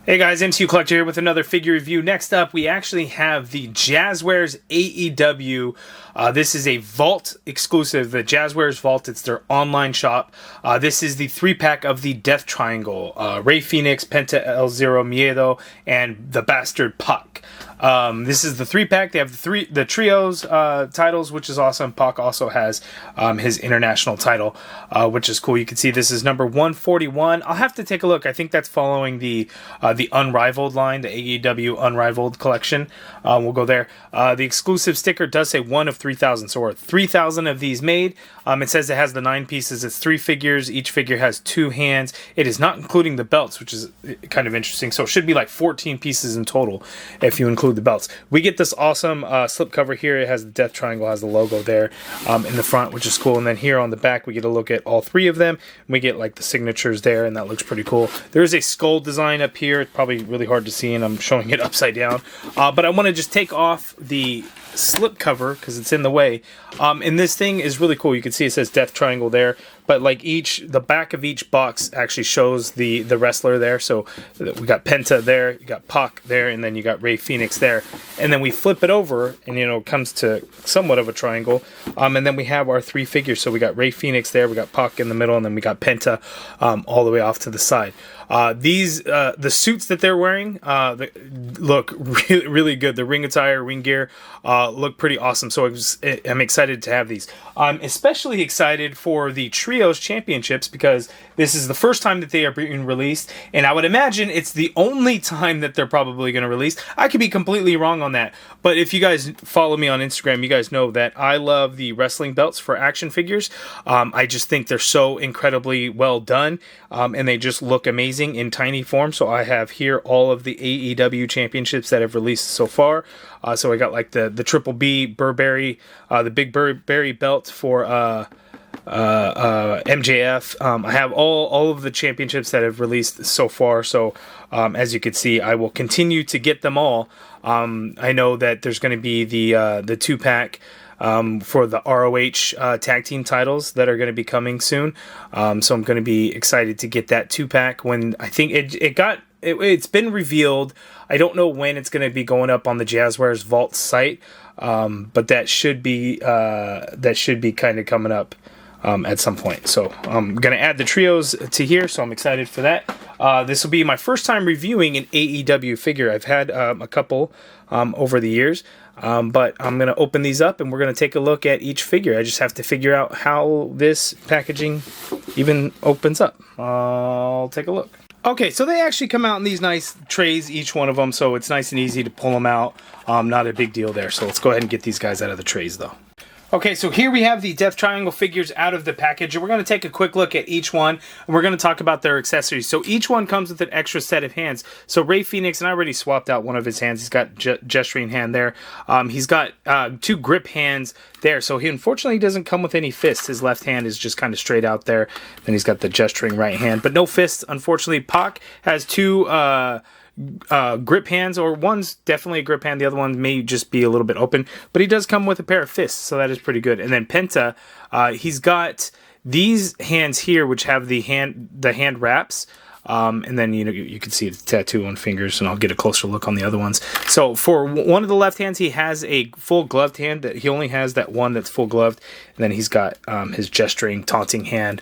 Hey guys, MCU Collector here with another figure review. Next up, we actually have the Jazwares AEW. This is a Vault exclusive, the Jazwares Vault. It's their online shop. This is the 3-pack of the Death Triangle. Rey Fenix, Penta, L0, Miedo, and the Bastard Puck. This is the 3-pack. They have the trios titles, which is awesome. Puck also has his international title, which is cool. You can see this is number 141. I'll have to take a look. I think that's following the Unrivaled line, the AEW Unrivaled collection. We'll go there. The exclusive sticker does say 1 of 3,000, so we're 3,000 of these made. It says it has the 9 pieces. It's 3 figures. Each figure has 2 hands. It is not including the belts, which is kind of interesting. So it should be like 14 pieces in total if you include the belts. We get this awesome slipcover here. It has the Death Triangle, has the logo there in the front, which is cool. And then here on the back, we get a look at all 3 of them. We get like the signatures there, and that looks pretty cool. There is a skull design up here. It's probably really hard to see, and I'm showing it upside down. But I want to just take off the slip cover because it's in the way. And this thing is really cool. You can see it says Death Triangle there, but like the back of each box actually shows the wrestler there. So we got Penta there, you got Pac there, and then you got Rey Fenix there. And then we flip it over, and it comes to somewhat of a triangle. And then we have our 3 figures. So we got Rey Fenix there, we got Pac in the middle, and then we got Penta all the way off to the side. The suits that they're wearing look really, really good. The ring attire, ring gear look pretty awesome. So I'm excited to have these. I'm especially excited for the Trios Championships because this is the first time that they are being released, and I would imagine it's the only time that they're probably going to release. I could be completely wrong on that, but if you guys follow me on Instagram, you guys know that I love the wrestling belts for action figures. I just think they're so incredibly well done, and they just look amazing in tiny form. So I have here all of the AEW championships that have released so far. So I got like the Triple B Burberry, the big Burberry belt for MJF. I have all of the championships that have released so far. So as you can see, I will continue to get them all. I know that there's going to be the 2-pack for the ROH tag team titles that are going to be coming soon. So I'm going to be excited to get that 2-pack when I think it's been revealed. I don't know when it's going to be going up on the Jazwares Vault site, but that should be kind of coming up at some point. So I'm going to add the trios to here, so I'm excited for that. This will be my first time reviewing an AEW figure. I've had a couple over the years, but I'm going to open these up and we're going to take a look at each figure. I just have to figure out how this packaging even opens up. I'll take a look. Okay, so they actually come out in these nice trays, each one of them, so it's nice and easy to pull them out. Not a big deal there, so let's go ahead and get these guys out of the trays, though. Okay, so here we have the Death Triangle figures out of the package, and we're going to take a quick look at each one, and we're going to talk about their accessories. So each one comes with an extra set of hands. So Rey Fenix, and I already swapped out one of his hands. He's got gesturing hand there. He's got 2 grip hands there. So he unfortunately doesn't come with any fists. His left hand is just kind of straight out there. Then he's got the gesturing right hand, but no fists, unfortunately. Pac has 2... grip hands, or one's definitely a grip hand, the other one may just be a little bit open, but he does come with a pair of fists, so that is pretty good. And then Penta, he's got these hands here which have the hand wraps, and then you can see the tattoo on fingers, and I'll get a closer look on the other ones. So for one of the left hands, he has a full gloved hand. That he only has that one that's full gloved, and then he's got his gesturing, taunting hand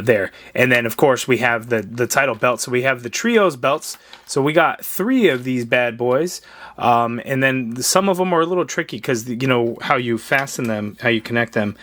there. And then of course we have the title belt. So we have the trios belts. So we got 3 of these bad boys, and then some of them are a little tricky because how you fasten them, how you connect them.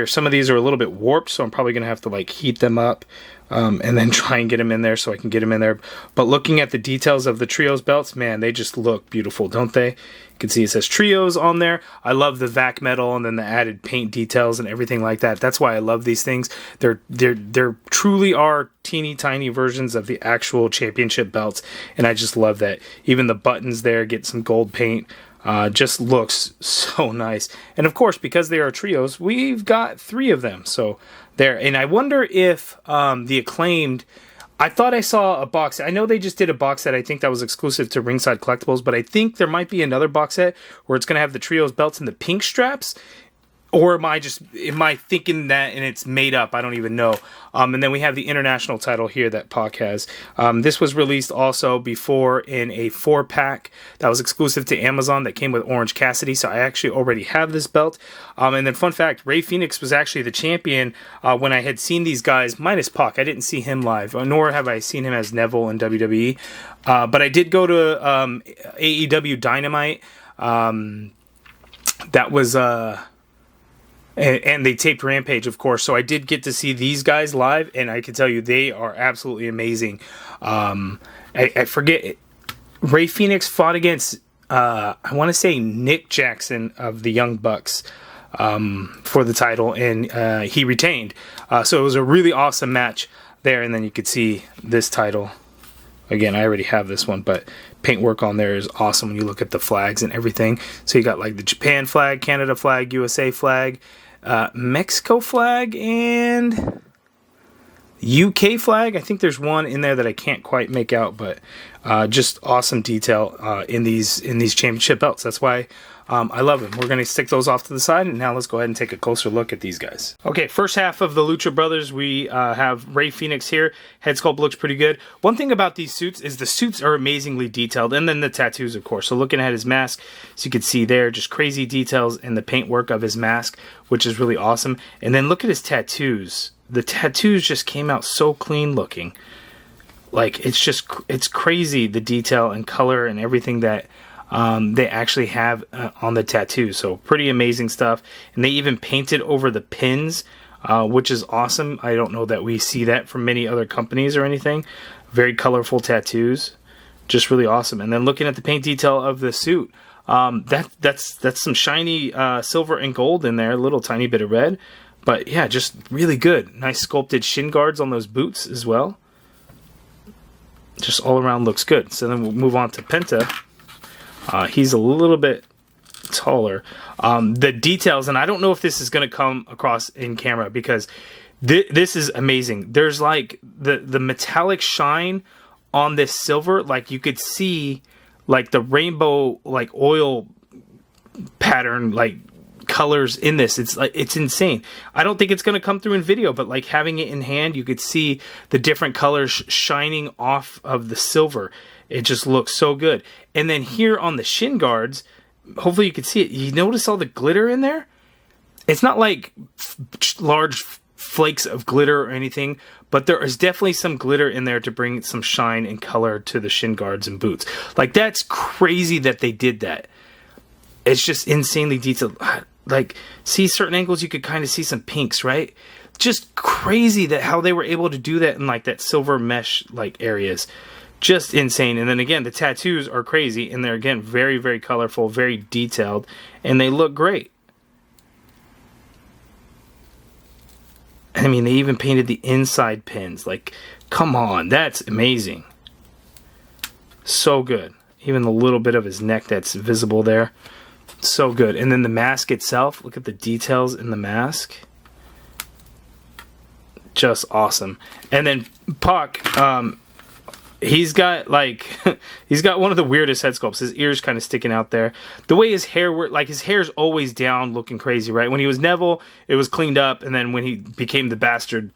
Some of these are a little bit warped, so I'm probably gonna have to like heat them up. And then try and get them in there so I can get them in there. But looking at the details of the trios belts, man, they just look beautiful, don't they? You can see it says trios on there. I love the vac metal and then the added paint details and everything like that. That's why I love these things. They're truly are teeny tiny versions of the actual championship belts, and I just love that. Even the buttons there get some gold paint. Just looks so nice. And of course, because they are trios, we've got 3 of them. So there. And I wonder if the Acclaimed... I thought I saw a box. I know they just did a box set. I think that was exclusive to Ringside Collectibles, but I think there might be another box set where it's going to have the trios belts and the pink straps. Or am I thinking that and it's made up? I don't even know. And then we have the international title here that Pac has. This was released also before in a 4-pack that was exclusive to Amazon that came with Orange Cassidy. So I actually already have this belt. And then fun fact, Rey Fenix was actually the champion when I had seen these guys, minus Pac. I didn't see him live, nor have I seen him as Neville in WWE. But I did go to AEW Dynamite. That was... And they taped Rampage, of course. So I did get to see these guys live, and I can tell you they are absolutely amazing. I forget, Rey Fenix fought against, I want to say Nick Jackson of the Young Bucks for the title, and he retained. So it was a really awesome match there, and then you could see this title. Again, I already have this one, but paintwork on there is awesome when you look at the flags and everything. So you got like the Japan flag, Canada flag, USA flag, Mexico flag, and UK flag. I think there's one in there that I can't quite make out, but just awesome detail in these championship belts. That's why I love them. We're going to stick those off to the side, and now let's go ahead and take a closer look at these guys. Okay, first half of the Lucha Brothers, we have Rey Fenix here. Head sculpt looks pretty good. One thing about these suits is the suits are amazingly detailed, and then the tattoos, of course. So looking at his mask, so you can see there, just crazy details in the paintwork of his mask, which is really awesome. And then look at his tattoos. The tattoos just came out so clean looking. Like, it's crazy, the detail and color and everything that they actually have on the tattoo. So pretty amazing stuff. And they even painted over the pins, which is awesome. I don't know that we see that from many other companies or anything. Very colorful tattoos. Just really awesome. And then looking at the paint detail of the suit, that's some shiny silver and gold in there. A little tiny bit of red. But yeah, just really good. Nice sculpted shin guards on those boots as well. Just all around looks good. So then we'll move on to Penta. He's a little bit taller. The details, and I don't know if this is going to come across in camera because this is amazing. There's like the metallic shine on this silver. Like you could see like the rainbow like oil pattern like colors in this. It's insane. I don't think it's going to come through in video, but like having it in hand, you could see the different colors shining off of the silver. It just looks so good. And then here on the shin guards, hopefully you can see it. You notice all the glitter in there? It's not like large flakes of glitter or anything, but there is definitely some glitter in there to bring some shine and color to the shin guards and boots. Like, that's crazy that they did that. It's just insanely detailed. Like, see certain angles, you could kind of see some pinks, right? Just crazy that how they were able to do that in like that silver mesh like areas. Just insane. And then again, the tattoos are crazy, and they're again very, very colorful, very detailed, and they look great. I mean, they even painted the inside pins. Like, come on, that's amazing. So good. Even the little bit of his neck that's visible there. So good. And then the mask itself, look at the details in the mask. Just awesome. And then Pac, he's got like he's got one of the weirdest head sculpts. His ears kind of sticking out there. The way his hair worked, like his hair's always down, looking crazy, right? When he was Neville, it was cleaned up, and then when he became the bastard,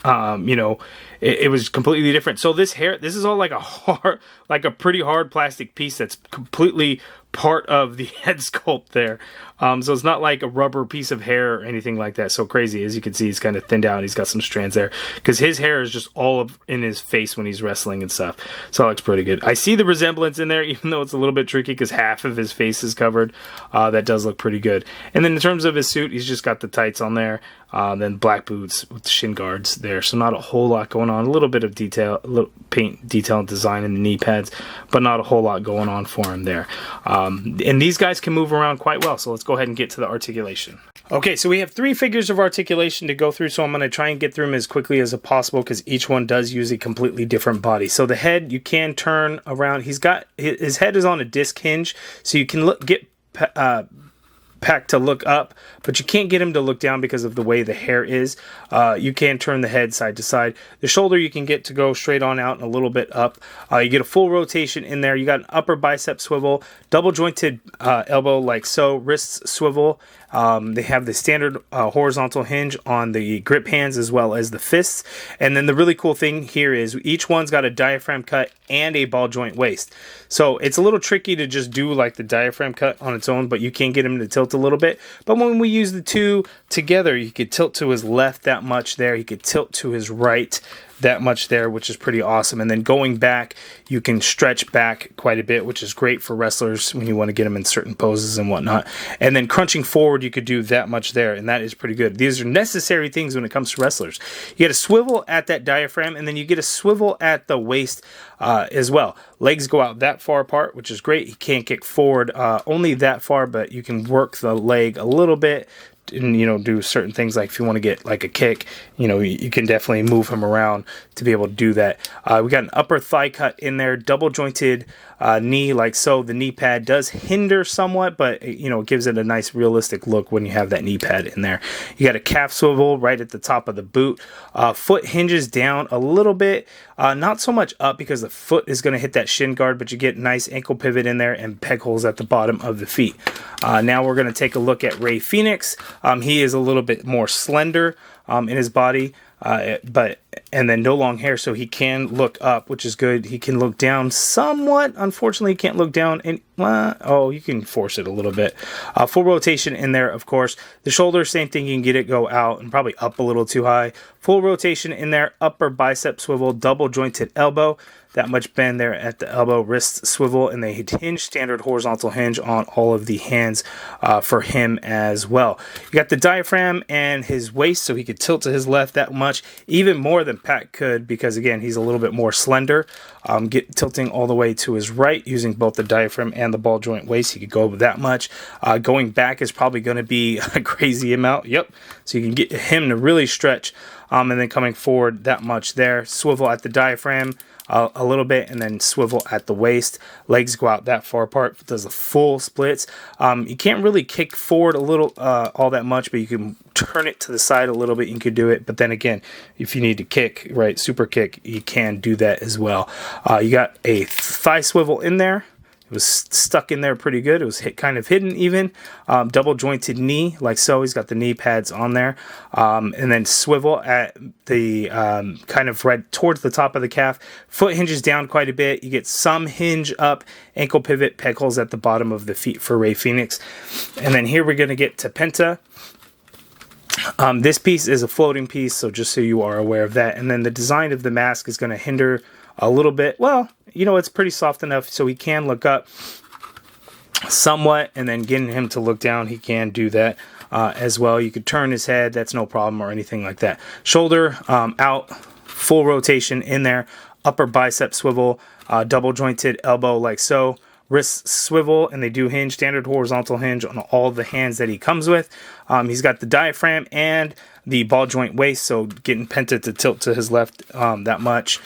it was completely different. So this is all like a pretty hard plastic piece that's completely part of the head sculpt there. So it's not like a rubber piece of hair or anything like that. So crazy. As you can see, he's kind of thinned out. He's got some strands there because his hair is just all up in his face when he's wrestling and stuff. So it looks pretty good. I see the resemblance in there, even though it's a little bit tricky because half of his face is covered. That does look pretty good. And then in terms of his suit, he's just got the tights on there. Then black boots with shin guards there. So not a whole lot going on. A little bit of detail, a little paint detail and design in the knee pads, but not a whole lot going on for him there. And these guys can move around quite well. So let's go ahead and get to the articulation. Okay, so we have 3 figures of articulation to go through. So I'm going to try and get through them as quickly as possible because each one does use a completely different body. So the head, you can turn around. His head is on a disc hinge, so you can get Pac to look up, but you can't get him to look down because of the way the hair is. You can turn the head side to side. The shoulder you can get to go straight on out and a little bit up. You get a full rotation in there. You got an upper bicep swivel, double jointed elbow like so, wrists swivel, They have the standard horizontal hinge on the grip hands as well as the fists. And then the really cool thing here is each one's got a diaphragm cut and a ball joint waist. So it's a little tricky to just do like the diaphragm cut on its own, but you can get him to tilt a little bit. But when we use the two together, you could tilt to his left that much there. He could tilt to his right that much there, which is pretty awesome. And then going back, you can stretch back quite a bit, which is great for wrestlers when you want to get them in certain poses and whatnot. And then crunching forward, you could do that much there, and that is pretty good. These are necessary things when it comes to wrestlers. You get a swivel at that diaphragm, and then you get a swivel at the waist as well. Legs go out that far apart, which is great. You can't kick forward only that far, but you can work the leg a little bit and, you know, do certain things. Like if you want to get like a kick, you know, you can definitely move him around to be able to do that. We got an upper thigh cut in there, double jointed knee like so. The knee pad does hinder somewhat, but you know, it gives it a nice realistic look when you have that knee pad in there. You got a calf swivel right at the top of the boot. Foot hinges down a little bit, not so much up because the foot is going to hit that shin guard, but you get nice ankle pivot in there and peg holes at the bottom of the feet. Now we're going to take a look at Rey Fenix. He is a little bit more slender in his body, and then no long hair, so he can look up, which is good. He can look down somewhat. Unfortunately, he can't look down. And you can force it a little bit. Full rotation in there, of course. The shoulder, same thing. You can get it go out and probably up a little too high. Full rotation in there. Upper bicep swivel, double jointed elbow. That much bend there at the elbow, wrist swivel, and they hinge, standard horizontal hinge on all of the hands for him as well. You got the diaphragm and his waist, so he could tilt to his left that much, even more than Pat could, because again, he's a little bit more slender. Tilting all the way to his right using both the diaphragm and the ball joint waist. He could go that much. Going back is probably going to be a crazy amount. Yep. So you can get him to really stretch. And then coming forward that much there. Swivel at the diaphragm a little bit, and then swivel at the waist. Legs go out that far apart. Does the full splits. You can't really kick forward a little all that much, but you can turn it to the side a little bit. You could do it, but then again, if you need to kick, right, super kick, you can do that as well. You got a thigh swivel in there. It was stuck in there pretty good. It was kind of hidden even. Double jointed knee like so. He's got the knee pads on there. And then swivel at the kind of right towards the top of the calf. Foot hinges down quite a bit. You get some hinge up. Ankle pivot, peg holes at the bottom of the feet for Rey Fenix. And then here we're going to get to Penta. This piece is a floating piece, so just so you are aware of that. And then the design of the mask is going to hinder a little bit. Well, you know, it's pretty soft enough so he can look up somewhat, and then getting him to look down, he can do that as well. You could turn his head, that's no problem or anything like that. Shoulder out, full rotation in there, upper bicep swivel, double jointed elbow like so. Wrist swivel, and they do hinge, standard horizontal hinge on all the hands that he comes with. He's got the diaphragm and the ball joint waist, so getting Penta to tilt to his left that much,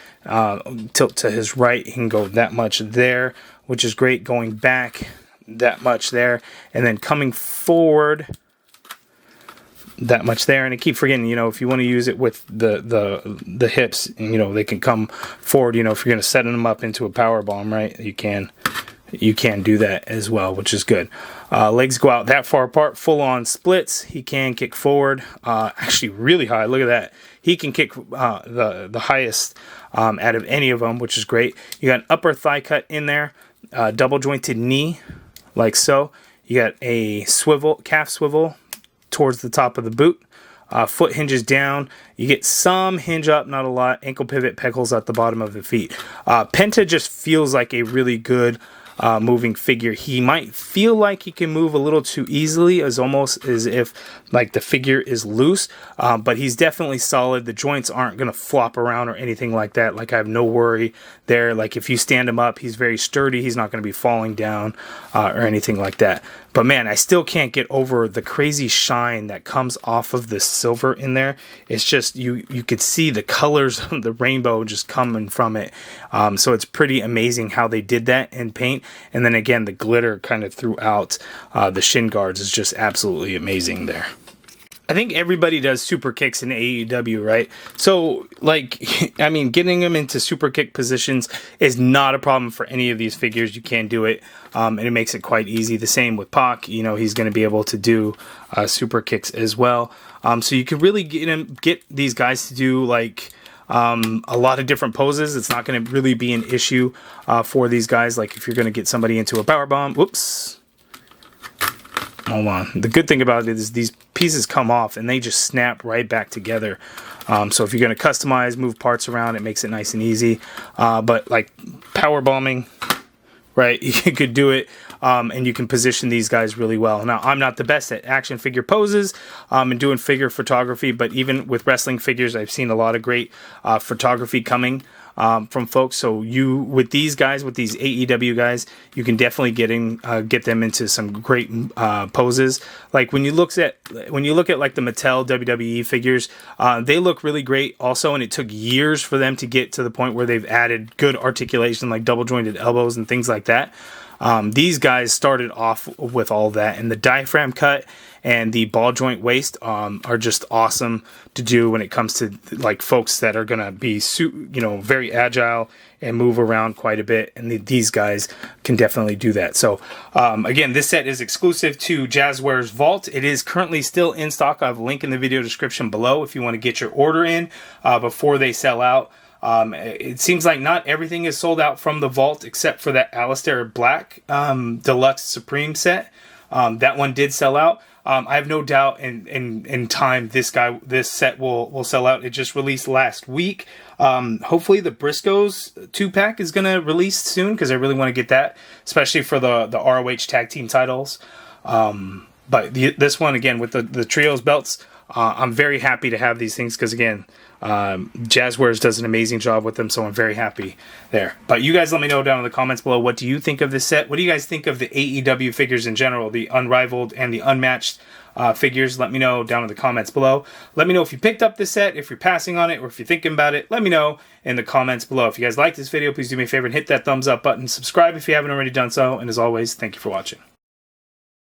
tilt to his right, he can go that much there, which is great. Going back that much there, and then coming forward that much there. And I keep forgetting, you know, if you want to use it with the hips, you know, they can come forward. You know, if you're going to set them up into a power bomb, right, you can do that as well, which is good. Legs go out that far apart, full on splits. He can kick forward, actually really high. Look at that. He can kick the highest out of any of them, which is great. You got an upper thigh cut in there, double jointed knee like so. You got a swivel, calf swivel towards the top of the boot. Foot hinges down. You get some hinge up, not a lot. Ankle pivot, peg holes at the bottom of the feet. Penta just feels like a really good moving figure. He might feel like he can move a little too easily, as almost as if like the figure is loose, but he's definitely solid. The joints aren't going to flop around or anything like that. Like, I have no worry there. Like, if you stand him up, he's very sturdy. He's not going to be falling down or anything like that. But man, I still can't get over the crazy shine that comes off of the silver in there. It's just, you could see the colors of the rainbow just coming from it. So it's pretty amazing how they did that in paint. And then again, the glitter kind of throughout the shin guards is just absolutely amazing there. I think everybody does super kicks in AEW, right? So, like, I mean, getting them into super kick positions is not a problem for any of these figures. You can do it, and it makes it quite easy. The same with Pac. You know, he's going to be able to do super kicks as well. So you can really get these guys to do, like, a lot of different poses. It's not going to really be an issue for these guys. Like, if you're going to get somebody into a powerbomb, whoops. Hold on. The good thing about it is these pieces come off and they just snap right back together. So if you're going to customize, move parts around, it makes it nice and easy. But like power bombing, right? You could do it, and you can position these guys really well. Now, I'm not the best at action figure poses and doing figure photography, but even with wrestling figures, I've seen a lot of great photography coming from folks. So with these guys, with these AEW guys, you can definitely get them into some great poses. Like when you look at like the Mattel WWE figures, they look really great also, and it took years for them to get to the point where they've added good articulation, like double jointed elbows and things like that. These guys started off with all that, and the diaphragm cut and the ball joint waist are just awesome to do when it comes to like folks that are gonna be very agile and move around quite a bit, and these guys can definitely do that. So again, this set is exclusive to Jazwares Vault. It is currently still in stock. I have a link in the video description below if you want to get your order in before they sell out. It seems like not everything is sold out from the vault except for that Alistair Black Deluxe Supreme set. That one did sell out. I have no doubt in time this set will sell out. It just released last week. Hopefully the Briscoes 2-pack is going to release soon because I really want to get that, especially for the ROH tag team titles. But this one, again, with the trios belts, I'm very happy to have these things because, again, Jazwares does an amazing job with them, so I'm very happy there. But you guys let me know down in the comments below, what do you think of this set? What do you guys think of the AEW figures in general, the Unrivaled and the Unmatched figures? Let me know down in the comments below. Let me know if you picked up this set, if you're passing on it, or if you're thinking about it. Let me know in the comments below. If you guys like this video, please do me a favor and hit that thumbs up button. Subscribe if you haven't already done so. And as always, thank you for watching.